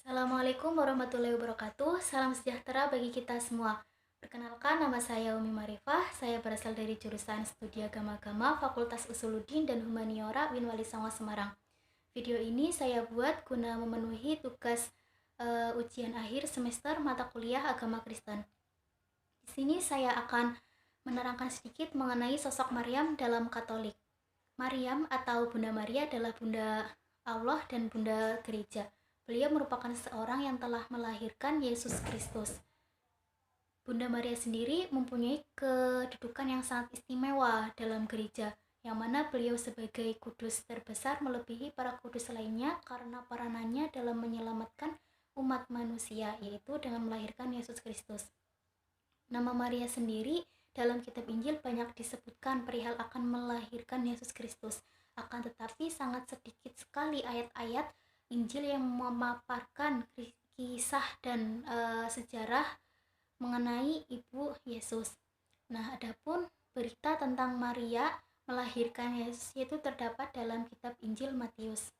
Assalamualaikum warahmatullahi wabarakatuh. Salam sejahtera bagi kita semua. Perkenalkan, nama saya Umi Marifah. Saya berasal dari jurusan Studi Agama-Agama Fakultas Usuluddin dan Humaniora Winwali Songo Semarang. Video ini saya buat guna memenuhi tugas ujian akhir semester mata kuliah Agama Kristen. Di sini saya akan menerangkan sedikit mengenai sosok Maryam dalam Katolik. Maryam atau Bunda Maria adalah Bunda Allah dan Bunda Gereja. Beliau merupakan seorang yang telah melahirkan Yesus Kristus. Bunda Maria sendiri mempunyai kedudukan yang sangat istimewa dalam gereja, yang mana beliau sebagai kudus terbesar melebihi para kudus lainnya karena peranannya dalam menyelamatkan umat manusia, yaitu dengan melahirkan Yesus Kristus. Nama Maria sendiri dalam kitab Injil banyak disebutkan perihal akan melahirkan Yesus Kristus. Akan tetapi sangat sedikit sekali ayat-ayat Injil yang memaparkan kisah dan sejarah mengenai ibu Yesus. Nah, adapun berita tentang Maria melahirkan Yesus itu terdapat dalam kitab Injil Matius.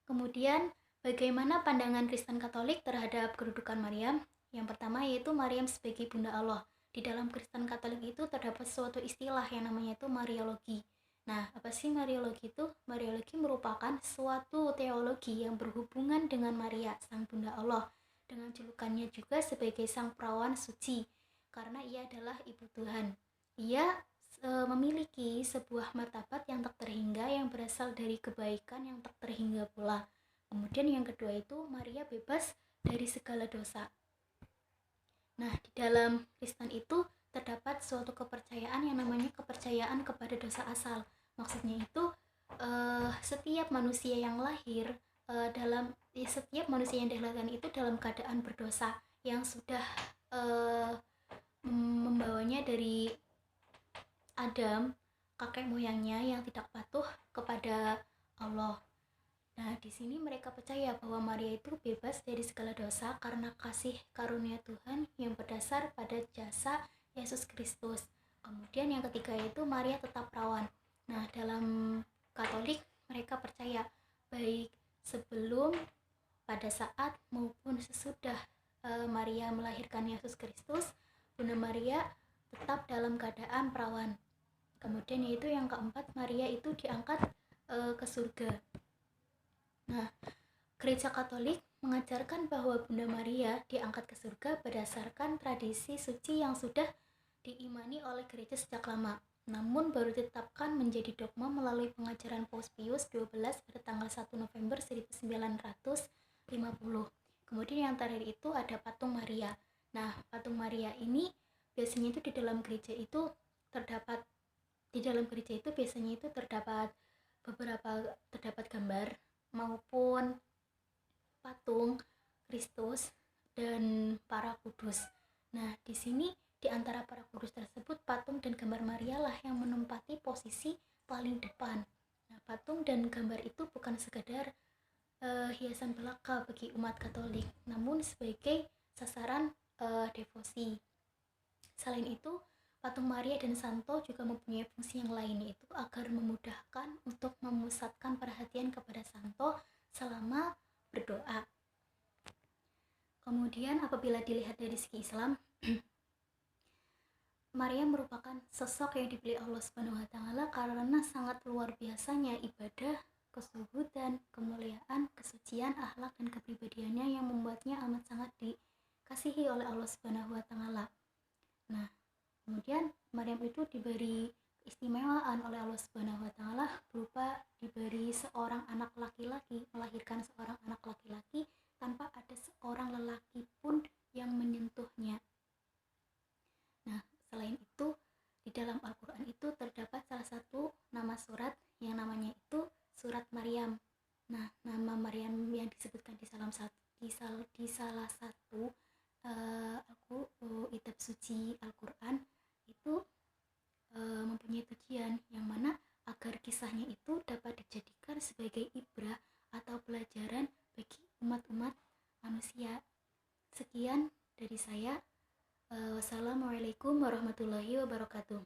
Kemudian, bagaimana pandangan Kristen Katolik terhadap kedudukan Maryam? Yang pertama yaitu Maryam sebagai Bunda Allah. Di dalam Kristen Katolik itu terdapat suatu istilah yang namanya itu Mariologi. Nah, apa sih Mariologi itu? Mariologi merupakan suatu teologi yang berhubungan dengan Maria, Sang Bunda Allah, dengan julukannya juga sebagai Sang Perawan Suci, karena ia adalah Ibu Tuhan. Ia memiliki sebuah martabat yang tak terhingga yang berasal dari kebaikan yang tak terhingga pula. Kemudian yang kedua itu Maria bebas dari segala dosa. Nah, di dalam Kristen itu terdapat suatu kepercayaan yang namanya kepercayaan kepada dosa asal. Maksudnya itu setiap manusia yang lahir setiap manusia yang dilahirkan itu dalam keadaan berdosa yang sudah membawanya dari Adam, kakek moyangnya yang tidak patuh kepada Allah. Nah, di sini mereka percaya bahwa Maria itu bebas dari segala dosa karena kasih karunia Tuhan yang berdasar pada jasa Yesus Kristus. Kemudian yang ketiga itu Maria tetap perawan. Nah, dalam Katolik mereka percaya baik sebelum, pada saat maupun sesudah Maria melahirkan Yesus Kristus, Bunda Maria tetap dalam keadaan perawan. Kemudian yaitu yang keempat, Maria itu diangkat ke surga. Nah, Gereja Katolik mengajarkan bahwa Bunda Maria diangkat ke surga berdasarkan tradisi suci yang sudah diimani oleh gereja sejak lama, namun baru ditetapkan menjadi dogma melalui pengajaran Paus Pius XII pada tanggal 1 November 1950. Kemudian yang terakhir itu ada patung Maria. Nah, patung Maria ini biasanya itu di dalam gereja itu terdapat terdapat gambar maupun patung Kristus dan para kudus. Nah, di sini di antara para kudus tersebut, patung dan gambar Maria lah yang menempati posisi paling depan. Nah, patung dan gambar itu bukan sekadar hiasan belaka bagi umat Katolik, namun sebagai sasaran devosi. Selain itu, patung Maria dan Santo juga mempunyai fungsi yang lain, yaitu agar memudahkan untuk memusatkan perhatian kepada Santo selama berdoa. Kemudian apabila dilihat dari segi Islam, Maria merupakan sosok yang dipilih Allah Subhanahu wa taala karena sangat luar biasanya ibadah, kesubudan, kemuliaan, kesucian, akhlak dan kepribadiannya yang membuatnya amat sangat dikasihi oleh Allah Subhanahu wa taala. Nah, kemudian Maryam itu diberi keistimewaan oleh Allah Subhanahu wa taala berupa diberi seorang anak laki-laki, melahirkan seorang anak laki-laki tanpa ada seorang lelaki pun yang menyentuhnya. Nah, selain itu di dalam Al-Qur'an itu terdapat salah satu nama surat yang namanya itu surat Maryam. Nah, nama Maryam yang disebutkan di salah satu kitab suci Al-Qur'an itu mempunyai tujuan yang mana agar kisahnya itu dapat dijadikan sebagai ibrah atau pelajaran bagi umat-umat manusia. Sekian dari saya. Wassalamualaikum warahmatullahi wabarakatuh.